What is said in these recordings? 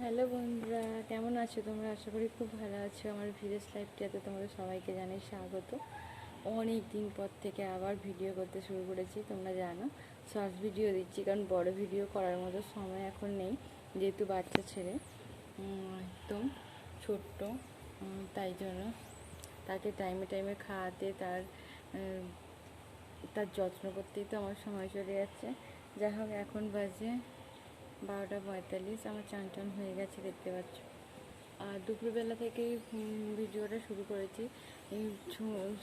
Hello বন্ধুরা, কেমন আছো তোমরা? আশা করি খুব ভালো আছো। আমার ভিলেজ লাইফটাতে তোমাদের সবাইকে জানাই স্বাগত। অনেক দিন পর থেকে আবার ভিডিও করতে শুরু করেছি। তোমরা জানো শর্টস ভিডিও দিচ্ছি, কারণ বড় ভিডিও করার মতো সময় এখন নেই, যেহেতু বাচ্চা ছেলে একদম ছোট্ট। তাই জন্য তাকে টাইমে টাইমে খাওয়াতে, তার যত্ন করতেই তো আমার সময় চলে যাচ্ছে। যাই হোক, এখন বাজে 12:45। আমার চান টান হয়ে গেছে, দেখতে পাচ্ছ। আর দুপুরবেলা থেকেই ভিডিওটা শুরু করেছি।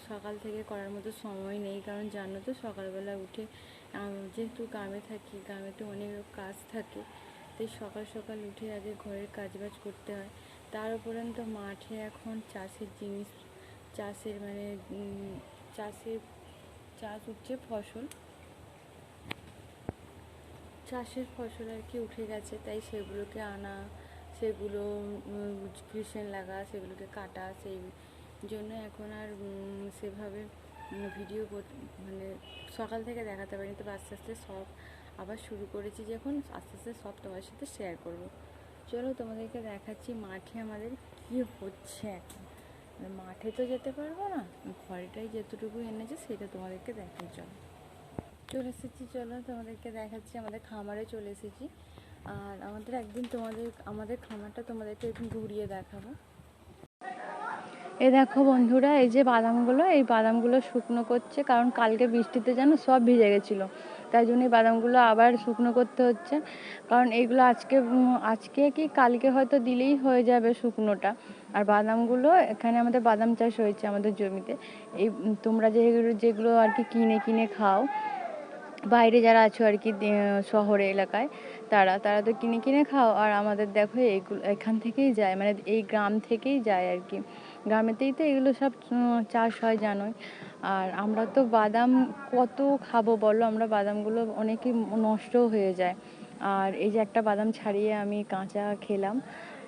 সকাল থেকে করার মতো সময় নেই, কারণ জানো তো সকালবেলা উঠে যেহেতু গ্রামে থাকি, গ্রামে তো অনেক কাজ থাকে, তাই সকাল সকাল উঠে আগে ঘরের কাজবাজ করতে হয়। তার উপরন্ত মাঠে এখন চাষের জিনিস, চাষের মানে চাষ উঠছে, চাষের ফসল আর কি উঠে গেছে, তাই সেগুলোকে আনা, সেগুলো গ্রীষ্মের লাগা, সেগুলোকে কাটা, সেই জন্য এখন আর সেভাবে ভিডিও মানে সকাল থেকে দেখাতে পারিনি। তো আস্তে আস্তে সব আবার শুরু করেছি, যখন আস্তে আস্তে সব তোমার সাথে শেয়ার করব। চলো তোমাদেরকে দেখাচ্ছি মাঠে আমাদের কি হচ্ছে এখন। মাঠে তো যেতে পারবো না, ঘরেটাই যেতটুকু এনেছে সেটা তোমাদেরকে দেখাই। চলে এসেছি, চলো তোমাদেরকে দেখাচ্ছি। আমাদের খামারে চলে এসেছি, আর একদিন আমাদের খামারটা তোমাদেরকে একদিন ঘুরিয়ে দেখাবো। এই দেখো বন্ধুরা, এই বাদামগুলো শুকনো করছে, কারণ কালকে বৃষ্টিতে যেন সব ভিজে গেছিলো, তাই জন্য এই বাদামগুলো আবার শুকনো করতে হচ্ছে। কারণ এইগুলো আজকে কি কালকে হয়তো দিলেই হয়ে যাবে শুকনোটা। আর বাদামগুলো, এখানে আমাদের বাদাম চাষ হয়েছে আমাদের জমিতে। এই তোমরা যেগুলো আর কি কিনে কিনে খাও, বাইরে যারা আছো আর কি শহরে এলাকায়, তারা তো কিনে কিনে খাও। আর আমাদের দেখো এইগুলো এখান থেকেই যায়, মানে এই গ্রাম থেকেই যায় আর কি। গ্রামেতেই তো এগুলো সব চাষ হয়, জানোই। আর আমরা তো বাদাম কত খাবো বলো, আমরা বাদামগুলো অনেকই নষ্টও হয়ে যায়। আর এই যে একটা বাদাম ছাড়িয়ে আমি কাঁচা খেলাম,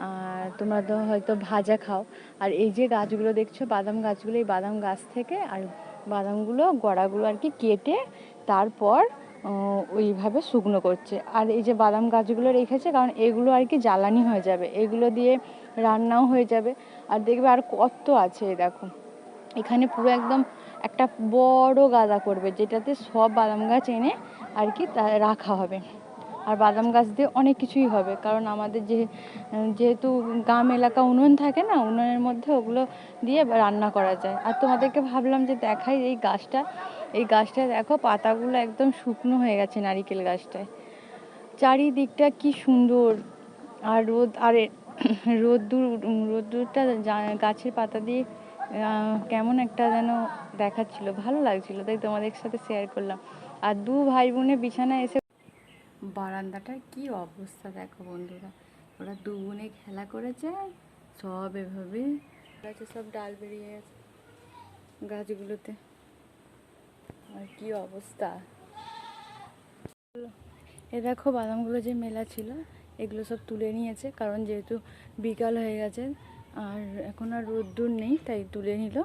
আর তোমরা তো হয়তো ভাজা খাও। আর এই যে গাছগুলো দেখছো, বাদাম গাছগুলো, এই বাদাম গাছ থেকে আর বাদামগুলো গোড়াগুলো আর কি কেটে তারপর ওইভাবে শুকনো করছে। আর এই যে বাদাম গাছগুলো রেখেছে, কারণ এগুলো আর কি জ্বালানি হয়ে যাবে, এগুলো দিয়ে রান্নাও হয়ে যাবে। আর দেখবে আর কত আছে, দেখো এখানে পুরো একদম একটা বড় গাদা করবে, যেটাতে সব বাদাম গাছ এনে আর কি রাখা হবে। আর বাদাম গাছ দিয়ে অনেক কিছুই হবে, কারণ আমাদের যেহেতু গ্রাম এলাকা উনুন থাকে না, উনুনের মধ্যে ওগুলো দিয়ে রান্না করা যায়। আর তোমাদেরকে ভাবলাম যে দেখাই এই গাছটায় দেখো পাতাগুলো একদম শুকনো হয়ে গেছে, নারিকেল গাছটায়। চারিদিকটা কি সুন্দর। আর রোদ্দুরটা গাছের পাতা দিয়ে কেমন একটা যেন দেখাচ্ছিল, ভালো লাগছিল, তাই তোমাদের সাথে শেয়ার করলাম। আর দু ভাই বোনে বিছানায় এসে বারান্দাটার কি অবস্থা দেখো বন্ধুরা, ওরা দু বোনে খেলা করেছে, সব এভাবে গাছে সব ডাল বেরিয়ে গেছে গাছগুলোতে। আর কি অবস্থা। এ দেখো বাদামগুলো যে মেলা ছিল, এগুলো সব তুলে নিয়েছে, কারণ যেহেতু বিকাল হয়ে গেছে আর এখন আর রোদ্দুর নেই, তাই তুলে নিল।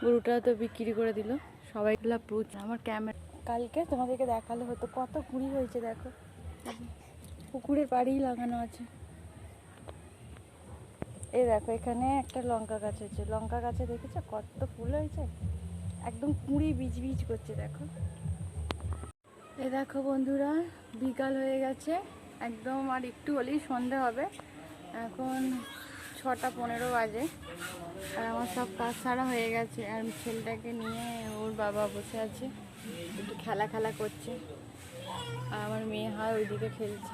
গরুটা তো বিক্রি করে দিল সবাই। আমার ক্যামেরা কালকে তোমাদেরকে দেখালে হতো, কত কুড়ি হয়েছে দেখো, পুকুরের পাড়েই লাগানো আছে। এই দেখো এখানে একটা লঙ্কা গাছ হয়েছে, লঙ্কা গাছে দেখেছো কত ফুল হয়েছে, একদম কুঁড়ি বীজ বীজ করছে দেখো। এই দেখো বন্ধুরা, বিকাল হয়ে গেছে একদম, আর একটু হলেই সন্ধে হবে। এখন 6:15 বাজে, আর আমার সব কাজ ছাড়া হয়ে গেছে। আর ছেলেটাকে নিয়ে ওর বাবা বসে আছে, একটু খেলা করছে। আর আমার মেয়ে ওইদিকে খেলছে।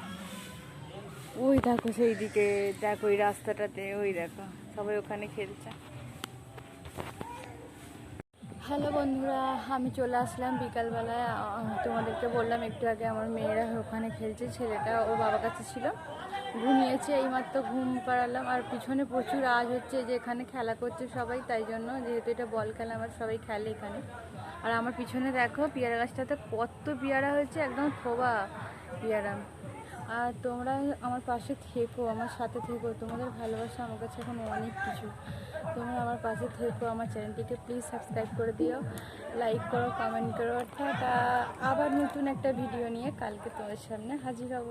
ওই দেখো সেই দিকে, দেখো ওই রাস্তাটাতে, ওই দেখো সবাই ওখানে খেলছে। হ্যালো বন্ধুরা, আমি চলে আসলাম বিকালবেলায়। তোমাদেরকে বললাম একটু আগে আমার মেয়েরা ওখানে খেলছে, ছেলেটা ওর বাবার কাছে ছিল, ঘুমিয়েছে, এইমাত্র ঘুম পাড়ালাম। আর পিছনে প্রচুর আওয়াজ হচ্ছে, যে এখানে খেলা করছে সবাই, তাই জন্য, যেহেতু এটা বল খেলা, আমার সবাই খেলে এখানে। আর আমার পিছনে দেখো পেয়ারা গাছটাতে কত পেয়ারা হয়েছে, একদম থোবা পেয়ারা। আর তোমরা আমার পাশে থেকো, আমার সাথে থেকো, তোমাদের ভালোবাসা আমার কাছে এখন অনেক কিছু। তোমরা আমার পাশে থেকো, আমার চ্যানেলটিকে প্লিজ সাবস্ক্রাইব করে দিও, লাইক করো, কমেন্ট করো। অর্থাৎ আবার নতুন একটা ভিডিও নিয়ে কালকে তোমাদের সামনে হাজির হব।